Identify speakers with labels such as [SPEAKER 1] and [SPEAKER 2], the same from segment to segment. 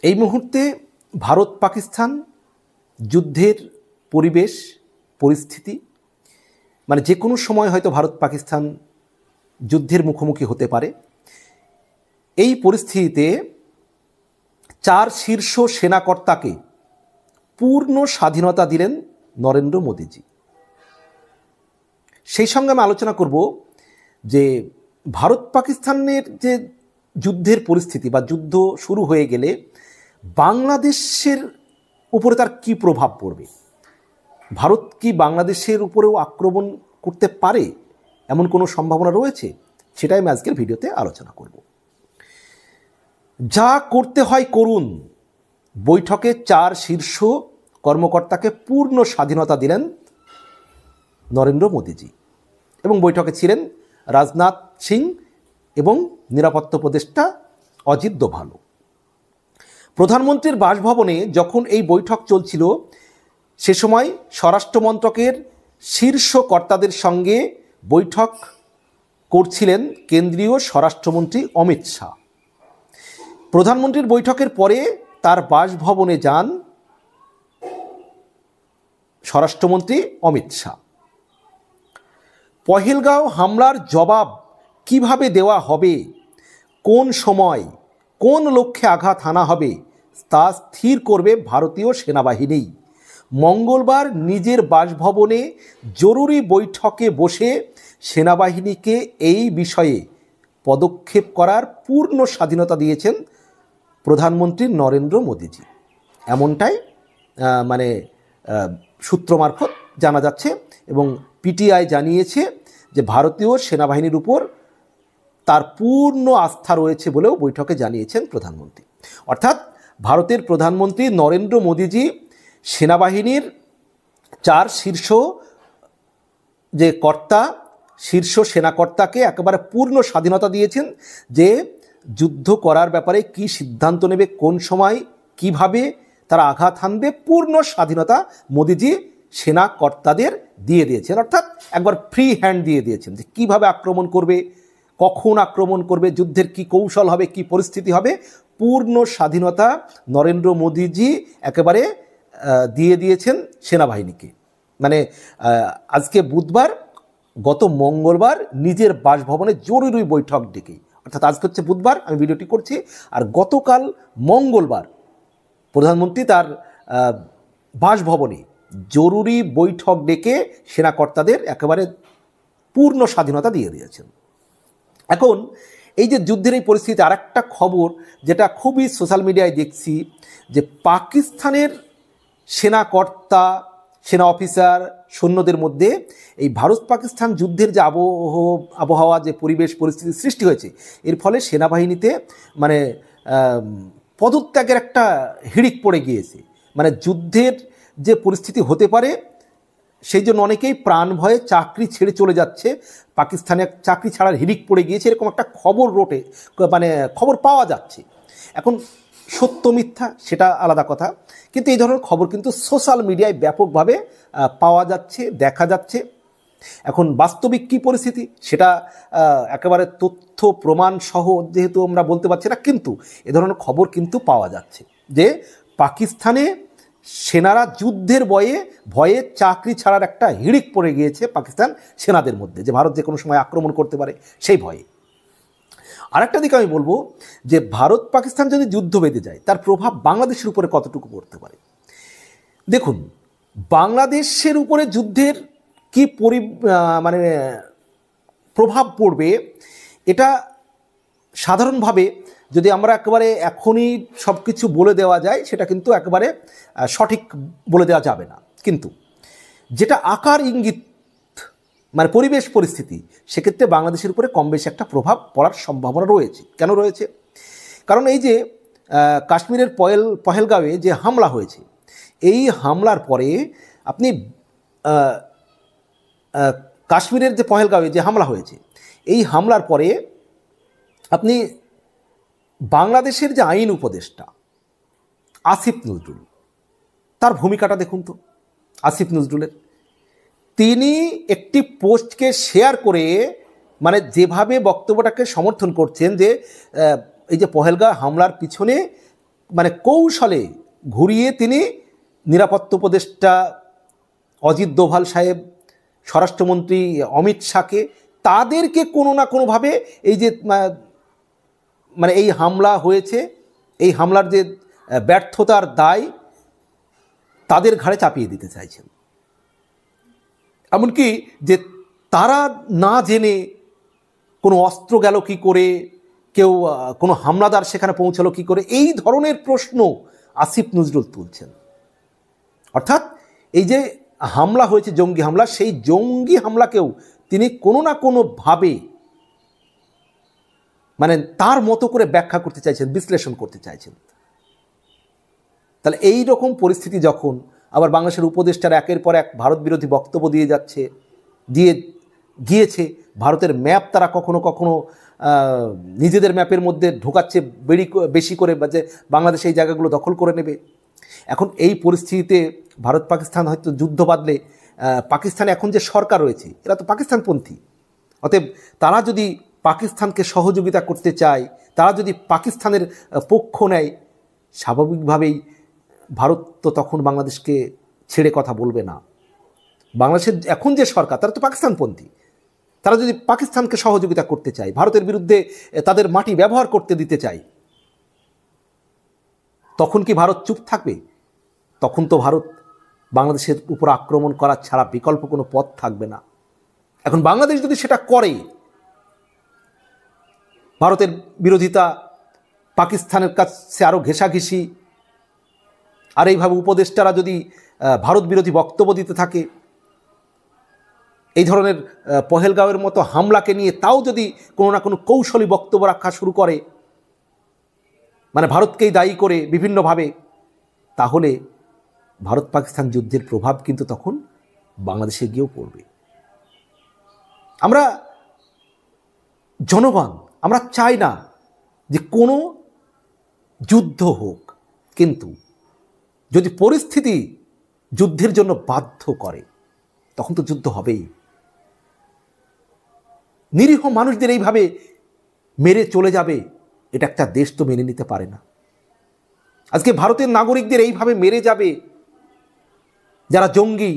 [SPEAKER 1] এই মুহূর্তে ভারত পাকিস্তান যুদ্ধের পরিবেশ পরিস্থিতি, মানে যে কোনো সময় হয়তো ভারত পাকিস্তান যুদ্ধের মুখোমুখি হতে পারে। এই পরিস্থিতিতে 4 শীর্ষ সেনাকর্তাকে পূর্ণ স্বাধীনতা দিলেন নরেন্দ্র মোদীজি। সেই সঙ্গে আমি আলোচনা করব যে ভারত পাকিস্তানের যে যুদ্ধের পরিস্থিতি বা যুদ্ধ শুরু হয়ে গেলে বাংলাদেশের উপরে তার কী প্রভাব পড়বে। ভারত কি বাংলাদেশের উপরেও আক্রমণ করতে পারে, এমন কোনো সম্ভাবনা রয়েছে? সেটাই আমি আজকের ভিডিওতে আলোচনা করব। যা করতে হয় করুন, বৈঠকে 4 শীর্ষ কর্মকর্তাকে পূর্ণ স্বাধীনতা দিলেন নরেন্দ্র মোদীজি। এবং বৈঠকে ছিলেন রাজনাথ সিং এবং নিরাপত্তা উপদেষ্টা অজিত দোভাল। প্রধানমন্ত্রীর বাসভবনে যখন এই বৈঠক চলছিল, সে সময় স্বরাষ্ট্র মন্ত্রকের শীর্ষ কর্তাদের সঙ্গে বৈঠক করছিলেন কেন্দ্রীয় স্বরাষ্ট্রমন্ত্রী অমিত শাহ। প্রধানমন্ত্রীর বৈঠকের পরে তার বাসভবনে যান স্বরাষ্ট্রমন্ত্রী অমিত শাহ। পহেলগাঁও হামলার জবাব কিভাবে দেওয়া হবে, কোন সময় কোন লক্ষ্যে আঘাত হানা হবে তা স্থির করবে ভারতীয় সেনাবাহিনী। মঙ্গলবার নিজের বাসভবনে জরুরি বৈঠকে বসে সেনাবাহিনীকে এই বিষয়ে পদক্ষেপ করার পূর্ণ স্বাধীনতা দিয়েছেন প্রধানমন্ত্রী নরেন্দ্র মোদীজি। এমনটাই সূত্র মারফত জানা যাচ্ছে এবং পিটিআই জানিয়েছে যে ভারতীয় সেনাবাহিনীর উপর তার পূর্ণ আস্থা রয়েছে বলেও বৈঠকে জানিয়েছেন প্রধানমন্ত্রী। অর্থাৎ ভারতের প্রধানমন্ত্রী নরেন্দ্র মোদীজি সেনাবাহিনীর 4 শীর্ষ যে কর্তা, শীর্ষ সেনাকর্তাকে একেবারে পূর্ণ স্বাধীনতা দিয়েছেন যে যুদ্ধ করার ব্যাপারে কি সিদ্ধান্ত নেবে, কোন সময় কিভাবে তারা আঘাত হানবে, পূর্ণ স্বাধীনতা মোদীজি সেনাকর্তাদের দিয়ে দিয়েছেন। অর্থাৎ একবার ফ্রি হ্যান্ড দিয়ে দিয়েছেন যে কীভাবে আক্রমণ করবে, কখন আক্রমণ করবে, যুদ্ধের কি কৌশল হবে, কি পরিস্থিতি হবে, পূর্ণ স্বাধীনতা নরেন্দ্র মোদীজি একেবারে দিয়ে দিয়েছেন সেনাবাহিনীকে। আজকে বুধবার, গত মঙ্গলবার নিজের বাসভবনে জরুরি বৈঠক ডেকে, অর্থাৎ আজকে হচ্ছে বুধবার আমি ভিডিওটি করছি, আর গতকাল মঙ্গলবার প্রধানমন্ত্রী তার বাসভবনে জরুরি বৈঠক ডেকে সেনাকর্তাদের একেবারে পূর্ণ স্বাধীনতা দিয়ে দিয়েছেন। এখন এই যে যুদ্ধের এই পরিস্থিতি, আর একটা খবর যেটা খুবই সোশ্যাল মিডিয়ায় দেখছি, যে পাকিস্তানের সেনাকর্তা, সেনা অফিসার, সৈন্যদের মধ্যে এই ভারত পাকিস্তান যুদ্ধের যে আবহাওয়া, যে পরিবেশ পরিস্থিতি সৃষ্টি হয়েছে, এর ফলে সেনাবাহিনীতে পদত্যাগের একটা হিড়িক পড়ে গিয়েছে। যুদ্ধের যে পরিস্থিতি হতে পারে সেই জন্য অনেকেই প্রাণ ভয়ে চাকরি ছেড়ে চলে যাচ্ছে, পাকিস্তানে চাকরি ছাড়ার হিড়িক পড়ে গিয়েছে, এরকম একটা খবর খবর পাওয়া যাচ্ছে। এখন সত্য মিথ্যা সেটা আলাদা কথা, কিন্তু এই ধরনের খবর কিন্তু সোশ্যাল মিডিয়ায় ব্যাপকভাবে পাওয়া যাচ্ছে, দেখা যাচ্ছে। এখন বাস্তবিক কী পরিস্থিতি সেটা একেবারে তথ্য প্রমাণ সহ যেহেতু আমরা বলতে পারছি না, কিন্তু এ ধরনের খবর কিন্তু পাওয়া যাচ্ছে যে পাকিস্তানে সেনারা যুদ্ধের ভয়ে চাকরি ছাড়ার একটা হিড়িক পড়ে গিয়েছে পাকিস্তান সেনাদের মধ্যে, যে ভারত যে কোনো সময় আক্রমণ করতে পারে সেই ভয়ে। আরেকটা দিকে আমি বলবো যে ভারত পাকিস্তান যদি যুদ্ধ বেঁধে যায়, তার প্রভাব বাংলাদেশের উপরে কতটুকু পড়তে পারে। দেখুন, বাংলাদেশের উপরে যুদ্ধের কি প্রভাব পড়বে, এটা সাধারণভাবে যদি আমরা একেবারে এখনই সব কিছু বলে দেওয়া যায়, সেটা কিন্তু একেবারে সঠিক বলে দেওয়া যাবে না। কিন্তু যেটা আকার ইঙ্গিত, পরিবেশ পরিস্থিতি, সেক্ষেত্রে বাংলাদেশের উপরে কম বেশি একটা প্রভাব পড়ার সম্ভাবনা রয়েছে। কেন রয়েছে? কারণ এই যে কাশ্মীরের পহেলগাঁওয়ে যে হামলা হয়েছে, এই হামলার পরে আপনি কাশ্মীরের যে পহেলগাঁওয়ে যে হামলা হয়েছে, এই হামলার পরে আপনি বাংলাদেশের যে আইন উপদেষ্টা আসিফ নজরুল, তার ভূমিকাটা দেখুন তো। আসিফ নজরুলের তিনি একটি পোস্টকে শেয়ার করে যেভাবে বক্তব্যটাকে সমর্থন করছেন, যে এই যে পহেলগাঁও হামলার পিছনে মানে কৌশলে ঘুরিয়ে তিনি নিরাপত্তা উপদেষ্টা অজিত দোভাল সাহেব, স্বরাষ্ট্রমন্ত্রী অমিত শাহকে, তাদেরকে কোনো না কোনোভাবে এই যে মানে এই হামলা হয়েছে, এই হামলার যে ব্যর্থতার দায় তাদের ঘাড়ে চাপিয়ে দিতে চাইছেন। এমনকি যে তারা না জেনে কোনো অস্ত্র গেল কি করে, কেউ কোনো হামলাদার সেখানে পৌঁছালো কি করে, এই ধরনের প্রশ্ন আসিফ নজরুল তুলছেন। অর্থাৎ এই যে হামলা হয়েছে জঙ্গি হামলা, সেই জঙ্গি হামলাকেও তিনি কোনো না কোনোভাবে মানে তার মতো করে ব্যাখ্যা করতে চাইছেন, বিশ্লেষণ করতে চাইছেন। তাহলে এই রকম পরিস্থিতি যখন আবার বাংলাদেশের উপদেষ্টারা একের পর এক ভারত বিরোধী বক্তব্য দিয়ে গিয়েছে, ভারতের ম্যাপ তারা কখনো কখনো নিজেদের ম্যাপের মধ্যে ঢোকাচ্ছে বেশি করে, যে বাংলাদেশ এই জায়গাগুলো দখল করে নেবে। এখন এই পরিস্থিতিতে ভারত পাকিস্তান হয়তো যুদ্ধ বাঁধলে, পাকিস্তানে এখন যে সরকার রয়েছে এরা তো পাকিস্তানপন্থী, অতএব তারা যদি পাকিস্তানকে সহযোগিতা করতে চায়, তারা যদি পাকিস্তানের পক্ষ নেয়, স্বাভাবিকভাবেই ভারত তো তখন বাংলাদেশকে ছেড়ে কথা বলবে না। বাংলাদেশের এখন যে সরকার তারা তো পাকিস্তানপন্থী, তারা যদি পাকিস্তানকে সহযোগিতা করতে চায়, ভারতের বিরুদ্ধে তাদের মাটি ব্যবহার করতে দিতে চায়, তখন কি ভারত চুপ থাকবে? তখন তো ভারত বাংলাদেশের উপর আক্রমণ করার ছাড়া বিকল্প কোনো পথ থাকবে না। এখন বাংলাদেশ যদি সেটা করে, ভারতের বিরোধিতা, পাকিস্তানের কাছে আরও ঘেঁষাঘেঁষি, আর এইভাবে উপদেষ্টারা যদি ভারত বিরোধী বক্তব্য দিতে থাকে, এই ধরনের পহেলগাঁওয়ের মতো হামলাকে নিয়ে তাও যদি কোনো না কোনো কৌশলী বক্তব্য রাখা শুরু করে, মানে ভারতকেই দায়ী করে বিভিন্নভাবে, তাহলে ভারত পাকিস্তান যুদ্ধের প্রভাব কিন্তু তখন বাংলাদেশে গিয়েও পড়বে। আমরা জনগণ আমরা চাই না যে কোনো যুদ্ধ হোক, কিন্তু যদি পরিস্থিতি যুদ্ধের জন্য বাধ্য করে তখন তো যুদ্ধ হবেই। নিরীহ মানুষদের এইভাবে মেরে চলে যাবে, এটা একটা দেশ তো মেনে নিতে পারে না। আজকে ভারতের নাগরিকদের এইভাবে মেরে যাবে যারা জঙ্গি,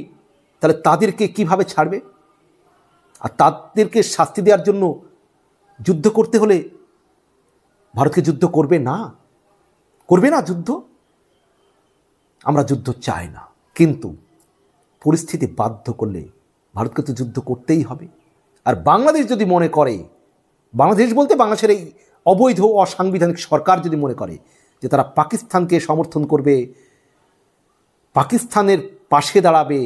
[SPEAKER 1] তাহলে তাদেরকে কিভাবে ছাড়বে? আর তাদেরকে শাস্তি দেওয়ার জন্য যুদ্ধ করতে হলে ভারতকে যুদ্ধ করবে না যুদ্ধ। আমরা যুদ্ধ চাই না, কিন্তু পরিস্থিতি বাধ্য করলে ভারতকে তো যুদ্ধ করতেই হবে। আর বাংলাদেশ যদি মনে করে, বাংলাদেশ বলতে বাংলাদেশের এই অবৈধ অসাংবিধানিক সরকার যদি মনে করে যে তারা পাকিস্তানকে সমর্থন করবে, পাকিস্তানের পাশে দাঁড়াবে,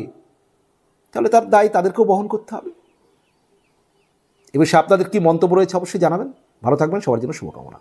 [SPEAKER 1] তাহলে তার দায় তাদেরকেও বহন করতে হবে। এ বিষয়ে আপনাদের কি মন্তব্য রয়েছে অবশ্যই জানাবেন। ভালো থাকবেন, সবার জন্য শুভকামনা।